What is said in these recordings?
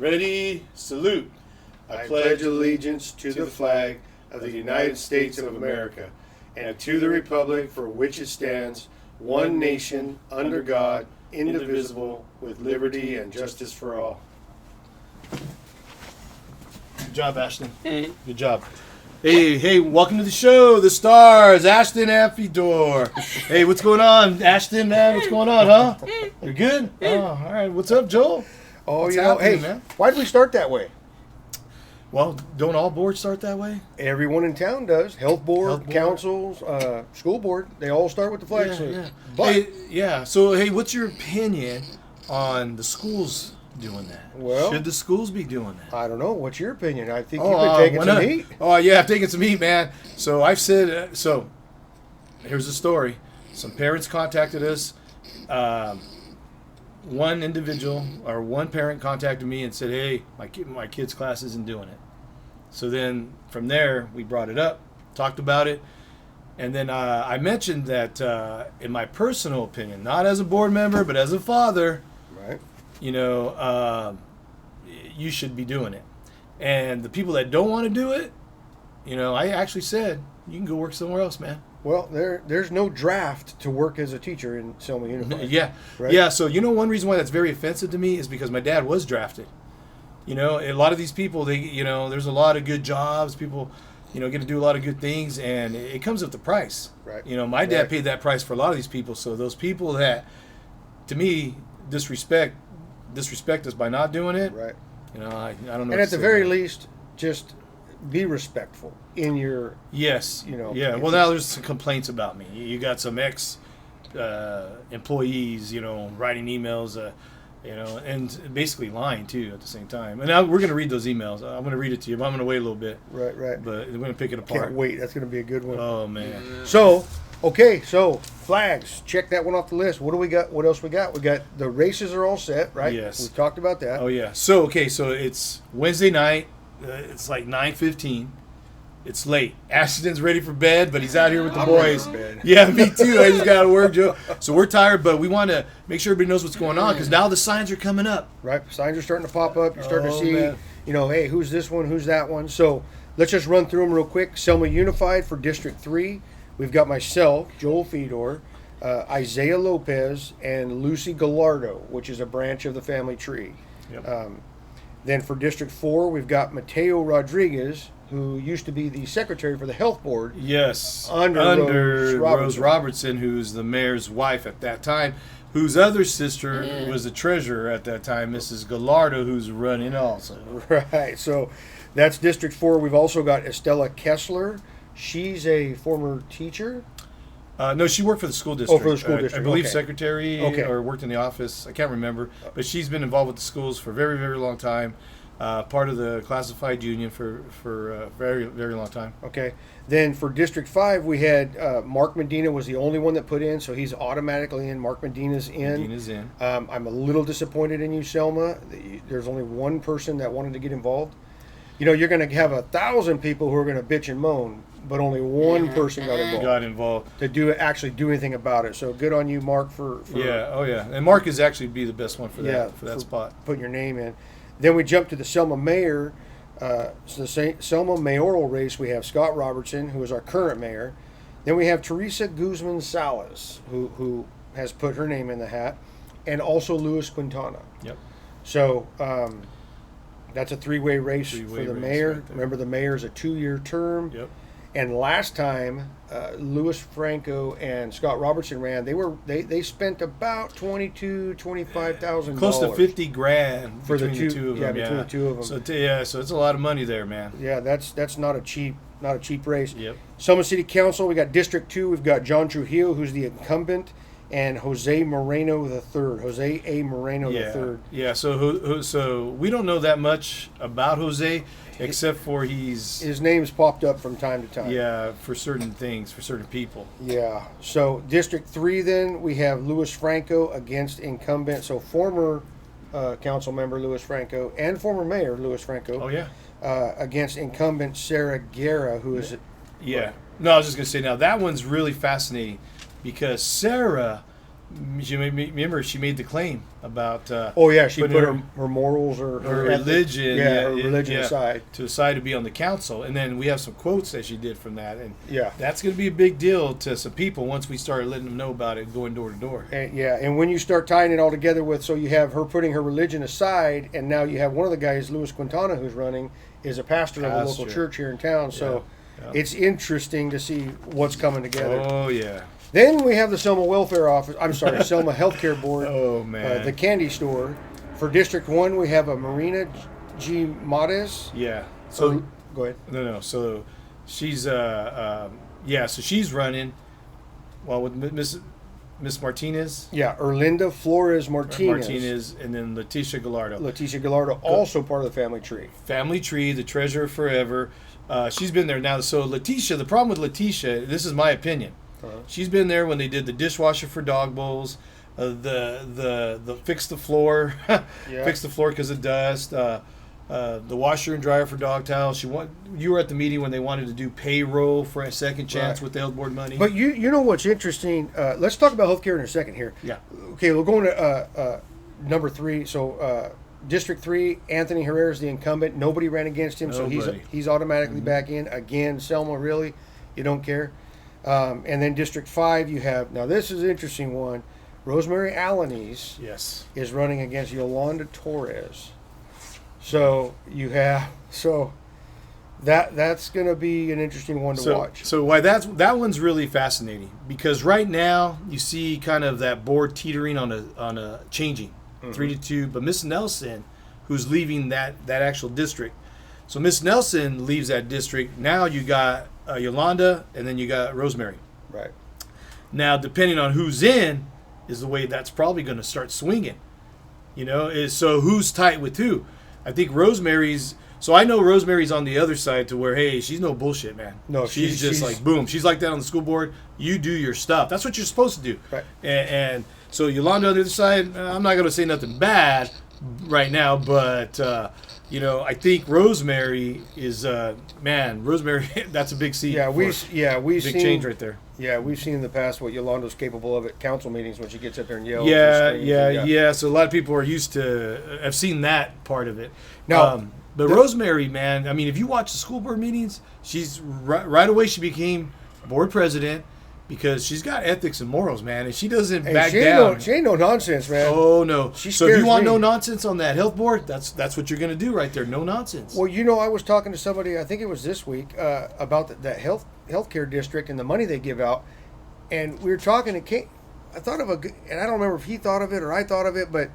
Ready, salute. I pledge allegiance to the flag of the United States of America and to the republic for which it stands, one nation, under God, indivisible, with liberty and justice for all. Good job, Ashton. Good job. Hey, welcome to the show, The Stars, Ashton Amphidor. Hey, what's going on, Ashton, man? What's going on, huh? You're good? Oh, all right. What's up, Joel? Oh, What's you know, happening, hey, man? why did we start that way? Well, don't all boards start that way? Everyone in town does. Health board, councils, school board, they all start with the flag salute. Yeah. But, So, what's your opinion on the schools doing that? Well, should the schools be doing that? I don't know. What's your opinion? I think you've been taking some heat. Oh, yeah, I've taken some heat, man. So I've said, here's the story. Some parents contacted us. One individual or one parent contacted me and said, hey, my kid's class isn't doing it. So then from there, we brought it up, talked about it. And then I mentioned that in my personal opinion, not as a board member, but as a father, Right. You should be doing it. And the people that don't want to do it, I actually said, you can go work somewhere else, man. Well, there's no draft to work as a teacher in Selma Unified. Yeah. Right? Yeah, so one reason why that's very offensive to me is because my dad was drafted. A lot of these people, there's a lot of good jobs, people, get to do a lot of good things, and it comes with the price. Right. My dad paid that price for a lot of these people, so those people that, to me, disrespect us by not doing it, Right. I don't know. And at the very least, just be respectful in your. Yes. Yeah. Well, now there's some complaints about me. You got some employees, writing emails, and basically lying too at the same time. And now we're going to read those emails. I'm going to read it to you, but I'm going to wait a little bit. Right. But we're going to pick it apart. Can't wait. That's going to be a good one. Oh man. So flags. Check that one off the list. What do we got? What else we got? We got the races are all set, right? Yes. We talked about that. Oh yeah. So it's Wednesday night. It's like 9:15. It's late. Ashton's ready for bed, but he's out here with the I'm boys. ready for bed. Yeah, me too. I just got to work, Joe. So we're tired, but we want to make sure everybody knows what's going on because now the signs are coming up. Right. Signs are starting to pop up. You're starting to see, man. Hey, who's this one? Who's that one? So let's just run through them real quick. Selma Unified for District 3. We've got myself, Joel Fedor, Isaiah Lopez, and Lucy Gallardo, which is a branch of the family tree. Yep. Then for District 4, we've got Mateo Rodriguez, who used to be the secretary for the health board. Yes. Under Rose Robertson, who's the mayor's wife at that time, whose other sister was the treasurer at that time, Mrs. Gallardo, who's running also. Right. So that's District 4. We've also got Estella Kessler. She's a former teacher. No, she worked for the school district. Oh, for the school district. I believe Okay. secretary or worked in the office. I can't remember. But she's been involved with the schools for a very, very long time. Part of the classified union for a very, very long time. Okay. Then for District 5, we had Mark Medina was the only one that put in, so he's automatically in. Mark Medina's in. Medina's in. I'm a little disappointed in you, Selma. There's only one person that wanted to get involved. You're going to have 1,000 people who are going to bitch and moan, but only one person got involved. To actually do anything about it. So good on you, Mark, for yeah. Oh yeah. And Mark is actually be the best one for that spot. Putting your name in. Then we jump to the Selma mayor. So the Selma mayoral race, we have Scott Robertson, who is our current mayor. Then we have Teresa Guzman Salas, who has put her name in the hat, and also Luis Quintana. Yep. So that's a three-way race for the mayor. Right. Remember, the mayor is a 2-year term. Yep. And last time, Louis Franco and Scott Robertson ran. They spent about $25,000. Close to $50,000 for between the two of them. Between the two of them. So it's a lot of money there, man. Yeah, that's not a cheap race. Yep. Selma City Council, we got District 2. We've got John Trujillo, who's the incumbent, and Jose Moreno III. Jose A. Moreno III. Yeah. So we don't know that much about Jose. Except for his name's popped up from time to time. Yeah, for certain things, for certain people. Yeah. So District 3 then, we have Louis Franco against incumbent. So former council member Louis Franco and former mayor Louis Franco. Oh, yeah. Against incumbent Sarah Guerra, who is... Yeah. No, I was just going to say now, that one's really fascinating because Sarah remember she made the claim about Oh yeah, she putting put her morals or her ethic- religion, her religion aside. to decide to be on the council. And then we have some quotes that she did from that, and Yeah. that's going to be a big deal to some people once we start letting them know about it, going door to door. And when you start tying it all together with, so you have her putting her religion aside, and now you have one of the guys, Louis Quintana, who's running, is a pastor of a local church here in town. So Yeah. it's interesting to see what's coming together. Oh yeah. Then we have the Selma Welfare Office. I'm sorry, Selma Healthcare Board. Oh man. The candy store. For District 1, we have a Marina G. Mades. Yeah. So Go ahead. no. So she's so she's running. Well, with Miss Martinez. Yeah, Erlinda Flores Martinez. And then Leticia Gallardo. Leticia Gallardo, also part of the family tree. Family Tree, the treasurer forever. She's been there now. So Leticia, the problem with Leticia, this is my opinion. She's been there when they did the dishwasher for dog bowls, the fix the floor, fix the floor because of dust, the washer and dryer for dog towels. You were at the meeting when they wanted to do payroll for a second chance with the health board money. But you know what's interesting? Let's talk about healthcare in a second here. Yeah. Okay, we're going to number 3. So District 3, Anthony Herrera is the incumbent. Nobody ran against him, so he's automatically back in. Again, Selma, really, you don't care. And then District 5, you have, now this is an interesting one, Rosemary Alanis is running against Yolanda Torres. So you have, that's going to be an interesting one to watch. So why that one's really fascinating, because right now you see kind of that board teetering on a changing 3-2, but Miss Nelson, who's leaving that actual district. So Miss Nelson leaves that district. Now you got Yolanda, and then you got Rosemary. Right. Now, depending on who's in, is the way that's probably going to start swinging. So who's tight with who? I think Rosemary's. So I know Rosemary's on the other side to where, hey, she's no bullshit, man. No, she's just like boom. She's like that on the school board. You do your stuff. That's what you're supposed to do. Right. And so Yolanda on the other side. I'm not going to say nothing bad right now, but. I think Rosemary is Rosemary. That's a big seat. We've big seen change right there. Yeah, we've seen in the past what Yolanda's capable of at council meetings when she gets up there and yells. Yeah. So a lot of people are used to. I've seen that part of it. Now, but Rosemary, man, I mean, if you watch the school board meetings, she's right away. She became board president. Because she's got ethics and morals, man, and she doesn't back down. She ain't no nonsense, man. Oh no! So if you want no nonsense on that health board, that's what you're going to do right there. No nonsense. Well, I was talking to somebody. I think it was this week about that healthcare district and the money they give out, and we were talking. I thought of and I don't remember if he thought of it or I thought of it, but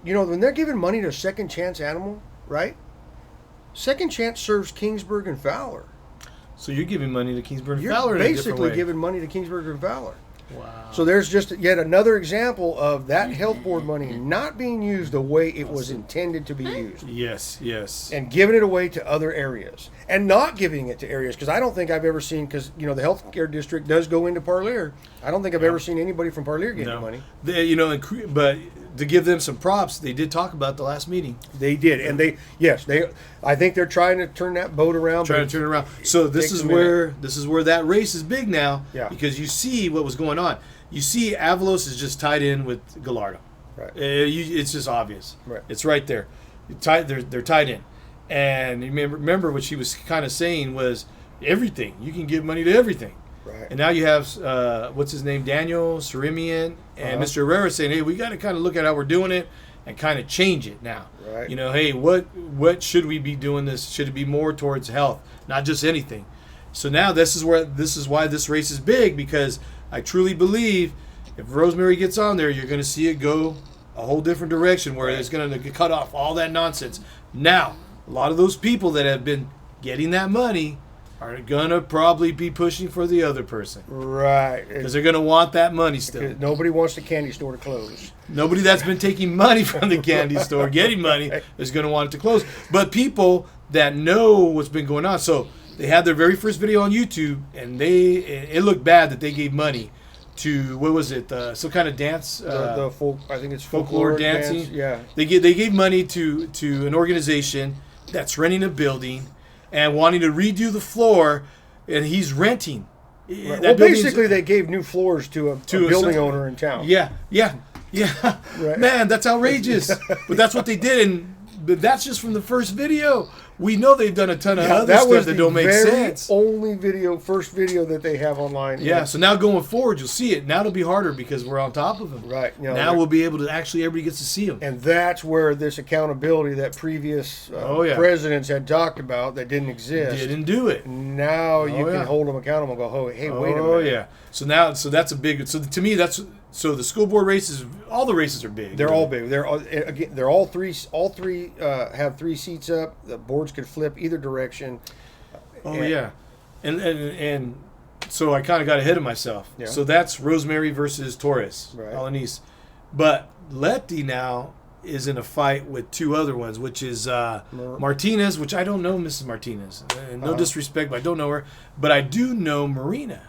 when they're giving money to a Second Chance Animal, right? Second Chance serves Kingsburg and Fowler. So you're giving money to Kingsburg and You're Fowler in a different basically way. giving money to Kingsburg and Fowler. Wow. So there's just yet another example of that health board money not being used the way it was intended to be used. Yes. And giving it away to other areas. And not giving it to areas, because I don't think I've ever seen, because, the healthcare district does go into Parlier. I don't think I've ever seen anybody from Parlier getting money. But to give them some props, they did talk about the last meeting. They did. And I think they're trying to turn that boat around. So this is where that race is big now. Yeah. Because you see what was going on. You see Avalos is just tied in with Gallardo. Right. It's just obvious. Right. It's right there. They're tied in. And remember what she was kind of saying was everything. You can give money to everything. Right. And now you have, what's his name, Daniel Sarimian and Mr. Herrera saying, hey, we got to kind of look at how we're doing it and kind of change it now. Right. Hey, what should we be doing this? Should it be more towards health, not just anything? So now this is why this race is big, because I truly believe if Rosemary gets on there, you're going to see it go a whole different direction where it's going to cut off all that nonsense. Now, a lot of those people that have been getting that money are going to probably be pushing for the other person. Right. Because they're going to want that money still. Nobody wants the candy store to close. Nobody that's been taking money from the candy store, getting money, is going to want it to close. But people that know what's been going on, so they had their very first video on YouTube, and it looked bad that they gave money to, what was it, some kind of dance? I think it's folklore dancing. Dance, yeah. They gave money to an organization that's renting a building and wanting to redo the floor, and he's renting Well, that building's- basically, they gave new floors to a building owner in town. Yeah. Right. Man, that's outrageous. But that's what they did, but that's just from the first video. We know they've done a ton of other that stuff was that the don't make very sense. only first video that they have online. Yeah, so now going forward, you'll see it. Now it'll be harder because we're on top of them. Right. You know, Now we'll be able to actually, everybody gets to see them. and that's where this accountability that previous presidents had talked about that didn't exist. Didn't do it. Now you can yeah. hold them accountable and go, oh, hey, wait a minute. Oh yeah. So that's a big. So to me, so the school board races. All the races are big. They're all big. They're all three. All three have 3 seats up. The boards could flip either direction. Oh yeah, and so I kind of got ahead of myself. Yeah. So that's Rosemary versus Torres, Right. Alanis. But Letty now is in a fight with 2 other ones, which is Martinez, which I don't know Mrs. Martinez. No disrespect, but I don't know her. But I do know Marina.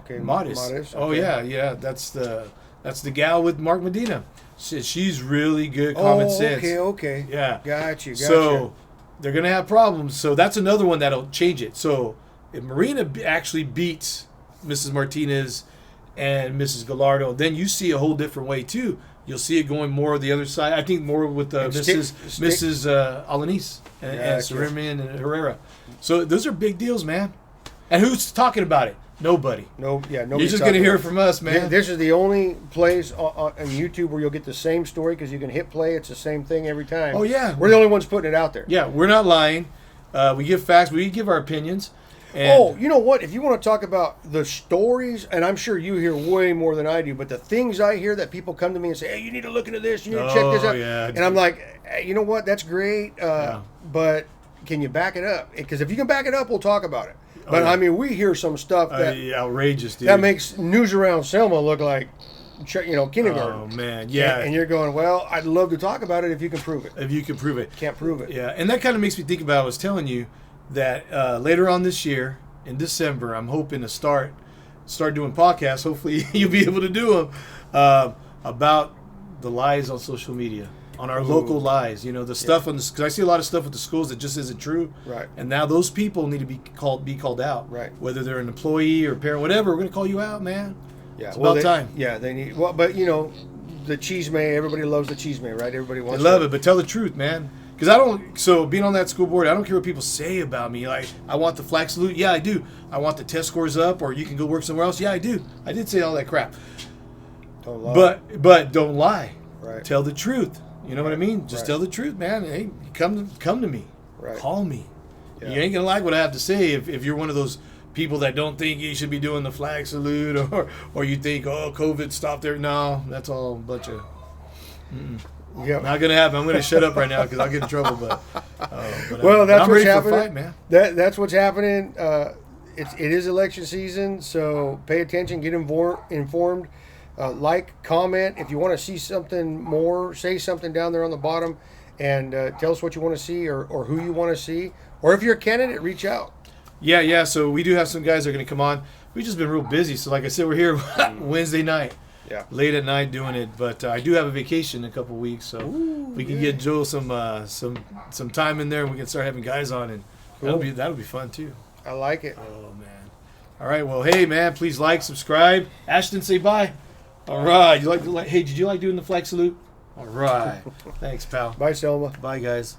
Okay, Modest. Oh okay. yeah. That's the gal with Mark Medina. She's really good common sense. Okay. Yeah. Got you. So they're gonna have problems. So that's another one that'll change it. So if Marina actually beats Mrs. Martinez and Mrs. Gallardo, then you see a whole different way too. You'll see it going more the other side. I think more with Mrs. Alanis and Seremian and Herrera. So those are big deals, man. And who's talking about it? Nobody. Nobody's You're just gonna hear it from us, man. This is the only place on YouTube where you'll get the same story because you can hit play. It's the same thing every time. Oh yeah. We're the only ones putting it out there. Yeah, we're not lying. We give facts. We give our opinions. And You know what? If you want to talk about the stories, and I'm sure you hear way more than I do, but the things I hear that people come to me and say, hey, you need to look into this, you need to check this out. Yeah. And I'm like, hey, you know what? That's great. But can you back it up? Because if you can back it up, we'll talk about it. But yeah. I mean, we hear some stuff that outrageous, dude. that makes news around Selma look like, kindergarten. Oh man, yeah. And you're going, well, I'd love to talk about it if you can prove it. If you can prove it. Can't prove it. Yeah, and that kind of makes me think about. I was telling you that later on this year, in December, I'm hoping to start doing podcasts. Hopefully, you'll be able to do them about the lies on social media. On our local lies, the stuff on this, because I see a lot of stuff with the schools that just isn't true. Right. And now those people need to be called out. Right. Whether they're an employee or parent, whatever, we're going to call you out, man. Yeah. It's about time. Yeah, they need. Well, but the chisme. Everybody loves the chisme, right? Everybody I wants. love it, but tell the truth, man. Because I don't. So being on that school board, I don't care what people say about me. Like, I want the flag salute. Yeah, I do. I want the test scores up, or you can go work somewhere else. Yeah, I do. I did say all that crap. Don't lie. But don't lie. Right. Tell the truth. You know what I mean? Just Right. tell the truth, man. Hey, come to me. Right. Call me. Yeah. You ain't gonna like what I have to say if you're one of those people that don't think you should be doing the flag salute or you think, oh, COVID stopped there. No, that's all a bunch of. Yeah. Not gonna happen. I'm gonna shut up right now because I'll get in trouble. But Well, that's I'm what's ready for a happening. fight, man. That's what's happening. It is election season, so pay attention, get informed, like, comment. If you want to see something more, say something down there on the bottom, and tell us what you want to see or who you want to see. Or if you're a candidate, reach out. Yeah. So we do have some guys that are gonna come on. We've just been real busy. So like I said, we're here Wednesday night. Yeah. Late at night doing it, but I do have a vacation in a couple weeks, so we can get Joel some time in there, and we can start having guys on, and that'll be fun too. I like it. Oh man! All right, well, hey man, please like, subscribe. Ashton, say bye. All right, hey, did you like doing the flag salute? All right, thanks, pal. Bye, Selma. Bye, guys.